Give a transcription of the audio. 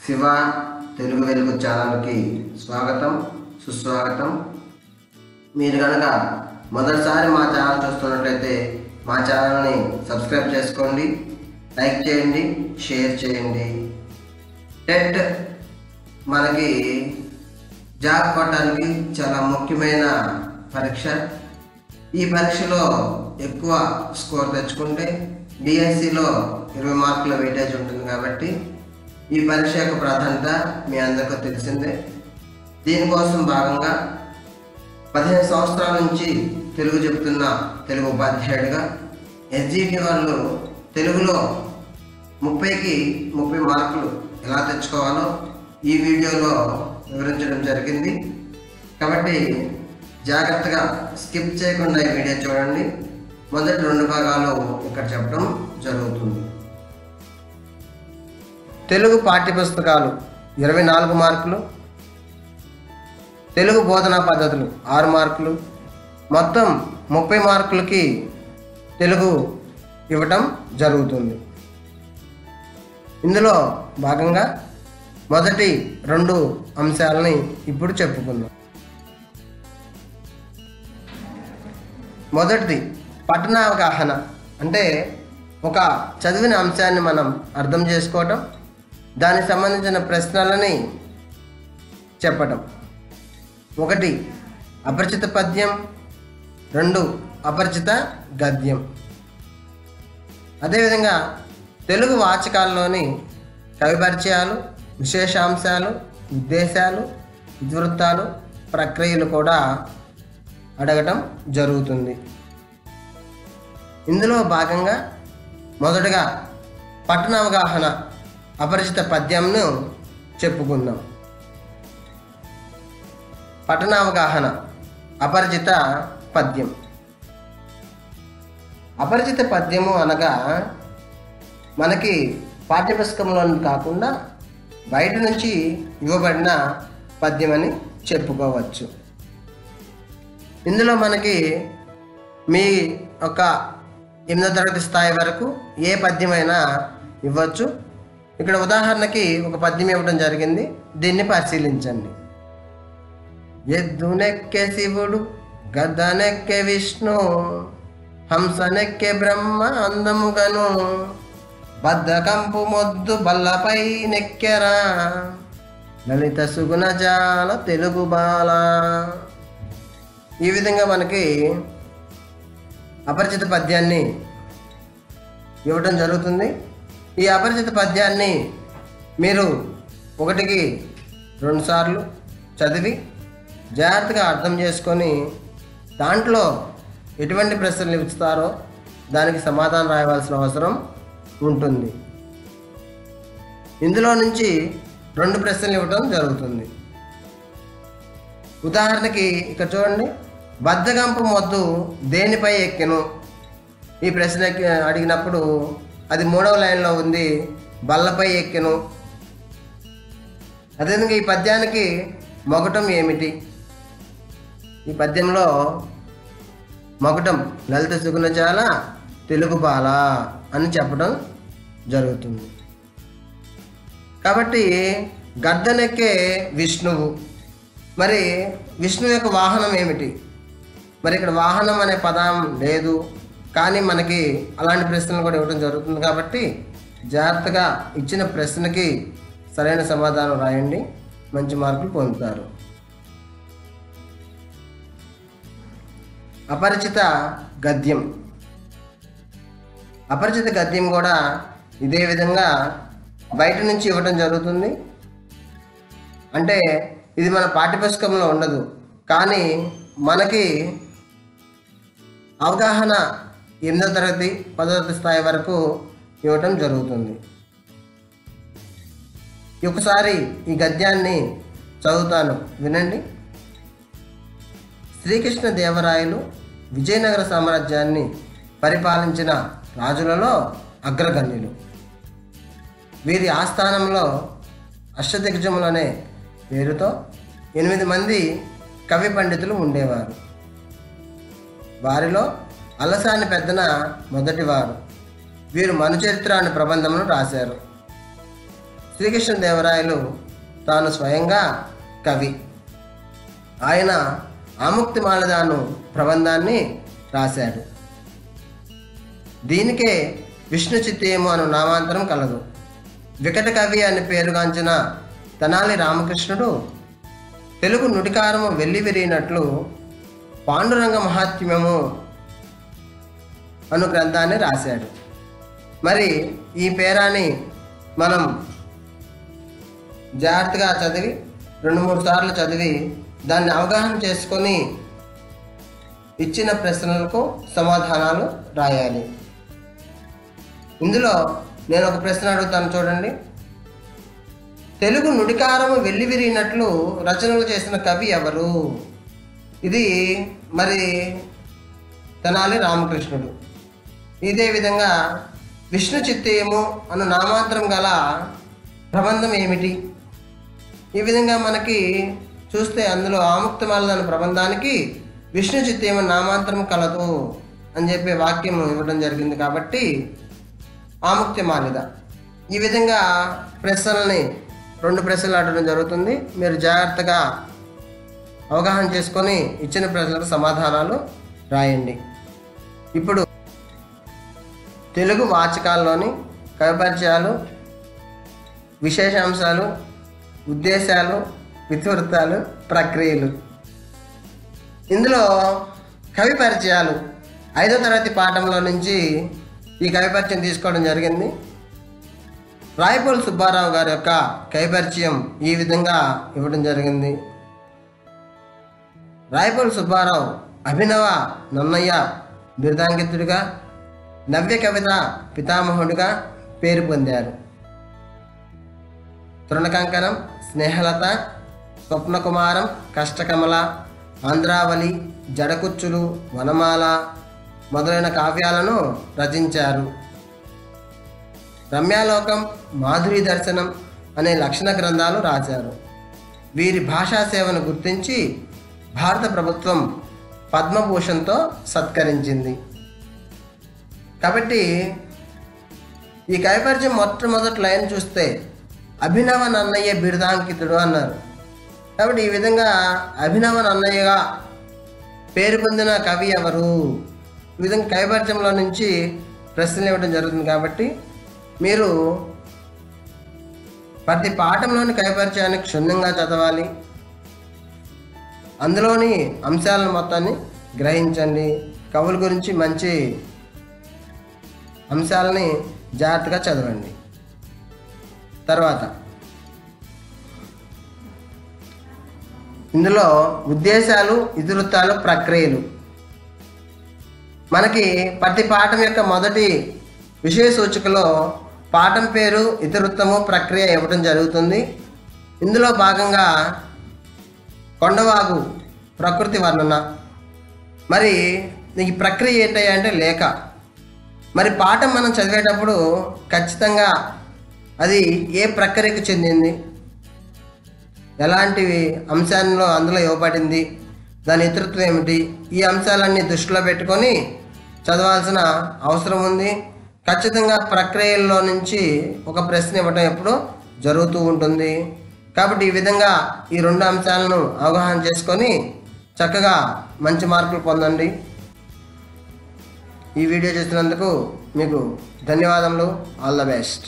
శివ తెలుగు వెలుగు ఛానల్కి స్వాగతం సుస్వాగతం. మీరు కనుక మొదటిసారి మా ఛానల్ చూస్తున్నట్లయితే మా ఛానల్ని సబ్స్క్రైబ్ చేసుకోండి, లైక్ చేయండి, షేర్ చేయండి. టెట్ మనకి జాబ్ కొట్టడానికి చాలా ముఖ్యమైన పరీక్ష. ఈ పరీక్షలో ఎక్కువ స్కోర్ తెచ్చుకుంటే డిఎస్సిలో 20 మార్కుల వెయిటేజ్ ఉంటుంది కాబట్టి ఈ పరీక్ష యొక్క ప్రాధాన్యత మీ అందరికీ తెలిసిందే. దీనికోసం భాగంగా 15 సంవత్సరాల నుంచి తెలుగు చెబుతున్న తెలుగు ఉపాధ్యాయుడిగా ఎస్జిటి వాళ్ళు తెలుగులో 30కి 30 మార్కులు ఎలా తెచ్చుకోవాలో ఈ వీడియోలో వివరించడం జరిగింది. కాబట్టి జాగ్రత్తగా స్కిప్ చేయకుండా ఈ వీడియో చూడండి. మొదటి 2 భాగాలు ఇక్కడ చెప్పడం జరుగుతుంది. తెలుగు పాఠ్యపుస్తకాలు 24 మార్కులు, తెలుగు బోధనా పద్ధతులు 6 మార్కులు, మొత్తం 30 మార్కులకి తెలుగు ఇవ్వటం జరుగుతుంది. ఇందులో భాగంగా మొదటి 2 అంశాలని ఇప్పుడు చెప్పుకుందాం. మొదటిది పఠనావగాహన, అంటే ఒక చదివిన అంశాన్ని మనం అర్థం చేసుకోవటం, దానికి సంబంధించిన ప్రశ్నలని చెప్పటం. 1 అపరిచిత పద్యం, 2 అపరిచిత గద్యం. అదేవిధంగా తెలుగు వాచకాల్లోని కవి పరిచయాలు, విశేషాంశాలు, ఉద్దేశాలు, ఇతివృత్తాలు, ప్రక్రియలు కూడా అడగటం జరుగుతుంది. ఇందులో భాగంగా మొదటగా పఠనావగాహన అపరిచిత పద్యంను చెప్పుకుందాం. పఠనావగాహన అపరిచిత పద్యం. అపరిచిత పద్యము అనగా మనకి పాఠ్యపుస్తకంలో కాకుండా బయట నుంచి ఇవ్వబడిన పద్యం అని చెప్పుకోవచ్చు. ఇందులో మనకి మీ ఒక 8వ తరగతి స్థాయి వరకు ఏ పద్యమైనా ఇవ్వచ్చు. ఇక్కడ ఉదాహరణకి ఒక పద్యం ఇవ్వడం జరిగింది, దీన్ని పరిశీలించండి. ఎద్దునెక్కే శివుడు, గద్దనెక్కే విష్ణు, హంసనెక్కే బ్రహ్మ అందముగను, బద్ధకంపు మొద్దు బల్లపై నెక్కెరా, లలిత సుగుణ జాల తెలుగు బాల. ఈ విధంగా మనకి అపరిచిత పద్యాన్ని ఇవ్వటం జరుగుతుంది. ఈ అపరిచిత పద్యాన్ని మీరు 1కి 2 సార్లు చదివి జాగ్రత్తగా అర్థం చేసుకొని దాంట్లో ఎటువంటి ప్రశ్నలు ఇస్తారో దానికి సమాధానం రాయవలసిన అవసరం ఉంటుంది. ఇందులో నుంచి 2 ప్రశ్నలు ఇవ్వటం జరుగుతుంది. ఉదాహరణకి ఇక్కడ చూడండి, బద్ధకంపు మొద్దు దేనిపై ఎక్కెను. ఈ ప్రశ్న అడిగినప్పుడు అది 3వ లైన్లో ఉంది, బల్లపై ఎక్కెను. అదేవిధంగా ఈ పద్యానికి మొగటం ఏమిటి? ఈ పద్యంలో మొగటం లలిత సుగుణజాల తెలుగు బాల అని చెప్పడం జరుగుతుంది. కాబట్టి గద్దనెక్కే విష్ణువు, మరి విష్ణువు యొక్క వాహనం ఏమిటి? మరి ఇక్కడ వాహనం అనే పదం లేదు, కానీ మనకి అలాంటి ప్రశ్నలు కూడా ఇవ్వడం జరుగుతుంది. కాబట్టి జాగ్రత్తగా ఇచ్చిన ప్రశ్నకి సరైన సమాధానం రాయండి, మంచి మార్కులు పొందుతారు. అపరిచిత గద్యం. అపరిచిత గద్యం కూడా ఇదే విధంగా బయట నుంచి ఇవ్వడం జరుగుతుంది. అంటే ఇది మన పాఠ్యపుస్తకంలో ఉండదు, కానీ మనకి అవగాహన 8వ తరగతి 10వ తరగతి స్థాయి వరకు ఇవ్వటం జరుగుతుంది. ఒకసారి ఈ గద్యాన్ని చదువుతాను, వినండి. శ్రీకృష్ణదేవరాయలు విజయనగర సామ్రాజ్యాన్ని పరిపాలించిన రాజులలో అగ్రగణ్యులు. వీరి ఆస్థానంలో అష్టదిగ్గజములు అనే పేరుతో 8 మంది కవి పండితులు ఉండేవారు. వారిలో అలసాని పెద్దన మొదటివారు. వీరు మనుచరిత్ర అనే ప్రబంధమును రాశారు. శ్రీకృష్ణదేవరాయలు తాను స్వయంగా కవి. ఆయన ఆముక్తిమాలదాను ప్రబంధాన్ని రాశాడు. దీనికే విష్ణు చిత్తేము అను నామాంతరం కలదు. వికట కవి అని పేరుగాంచిన తెనాలి రామకృష్ణుడు తెలుగు నుడికారము వెల్లివిరిగినట్లు పాండురంగ మహాత్మ్యము అను గ్రంథాన్ని రాశాడు. మరి ఈ పేరాన్ని మనం జాగ్రత్తగా చదివి 2-3 సార్లు చదివి దాన్ని అవగాహన చేసుకొని ఇచ్చిన ప్రశ్నలకు సమాధానాలు రాయాలి. ఇందులో నేను ఒక ప్రశ్న అడుగుతాను, చూడండి. తెలుగు నుడికారము వెల్లివిరిగినట్లు రచనలు చేసిన కవి ఎవరు? ఇది మరి తెనాలి రామకృష్ణుడు. ఇదే విధంగా విష్ణు చిత్తేము అను నామాంతరం గల ప్రబంధం ఏమిటి? ఈ విధంగా మనకి చూస్తే అందులో ఆముక్తమాలదాను ప్రబంధానికి విష్ణు చిత్తేము నామాంతరం కలదు అని చెప్పే వాక్యం ఇవ్వడం జరిగింది. కాబట్టి ఆముక్తమాలిద. ఈ విధంగా ప్రశ్నల్ని 2 ప్రశ్నలు అడగడం జరుగుతుంది. మీరు జాగ్రత్తగా అవగాహన చేసుకొని ఇచ్చిన ప్రశ్నలకు సమాధానాలు రాయండి. ఇప్పుడు తెలుగు వాచకాల్లోని కవిపరిచయాలు, విశేషాంశాలు, ఉద్దేశాలు, ఇతివృత్తాలు, ప్రక్రియలు. ఇందులో కవి పరిచయాలు 5వ తరగతి పాఠంలో నుంచి ఈ కవి పరిచయం తీసుకోవడం జరిగింది. రాయపోలు సుబ్బారావు గారి యొక్క కవి పరిచయం ఈ విధంగా ఇవ్వడం జరిగింది. రాయపోలు సుబ్బారావు అభినవ నన్నయ్య బిరుదాంకితుడిగా, నవ్య కవిత పితామహుడిగా పేరు పొందారు. తృణకంకణం, స్నేహలత, స్వప్నకుమారం, కష్టకమల, ఆంధ్రావళి, జడకుచ్చులు, వనమాల మొదలైన కావ్యాలను రచించారు. రమ్యాలోకం, మాధురి దర్శనం అనే లక్షణ గ్రంథాలు రాశారు. వీరి భాషా సేవను గుర్తించి భారత ప్రభుత్వం పద్మభూషణ్తో సత్కరించింది. కాబట్టి ఈ కవి పరిచయం మొట్టమొదటి లైన్ చూస్తే అభినవ నన్నయ్య బిరుదాంకితుడు అన్నారు. కాబట్టి ఈ విధంగా అభినవ నన్నయ్యగా పేరు పొందిన కవి ఎవరు? ఈ విధంగా కవి పరిచయంలో నుంచి ప్రశ్నలు ఇవ్వడం జరుగుతుంది. కాబట్టి మీరు ప్రతి పాఠంలోని కవి పరిచయాన్ని క్షుణ్ణంగా చదవాలి. అందులోని అంశాలను మొత్తాన్ని గ్రహించండి. కవుల గురించి మంచి అంశాలని జాగ్రత్తగా చదవండి. తర్వాత ఇందులో ఉద్దేశాలు, ఇతివృత్తాలు, ప్రక్రియలు. మనకి ప్రతి పాఠం యొక్క మొదటి విషయ సూచికలో పాఠం పేరు, ఇతివృత్తము, ప్రక్రియ ఇవ్వడం జరుగుతుంది. ఇందులో భాగంగా కొండవాగు ప్రకృతి వర్ణన. మరి ఈ ప్రక్రియ ఏంటయ్యా అంటే లేఖ. మరి పాఠం మనం చదివేటప్పుడు ఖచ్చితంగా అది ఏ ప్రక్రియకు చెందింది, ఎలాంటి అంశాల్లో అందులో ఇవ్వబడింది, దాని ఇతరత్వం ఏమిటి, ఈ అంశాలన్నీ దృష్టిలో పెట్టుకొని చదవాల్సిన అవసరం ఉంది. ఖచ్చితంగా ప్రక్రియల్లో నుంచి ఒక ప్రశ్న ఇవ్వటం ఎప్పుడూ జరుగుతూ ఉంటుంది. కాబట్టి ఈ విధంగా ఈ 2 అంశాలను అవగాహన చేసుకొని చక్కగా మంచి మార్కులు పొందండి. ఈ వీడియో చూసినందుకు మీకు ధన్యవాదములు. All the best.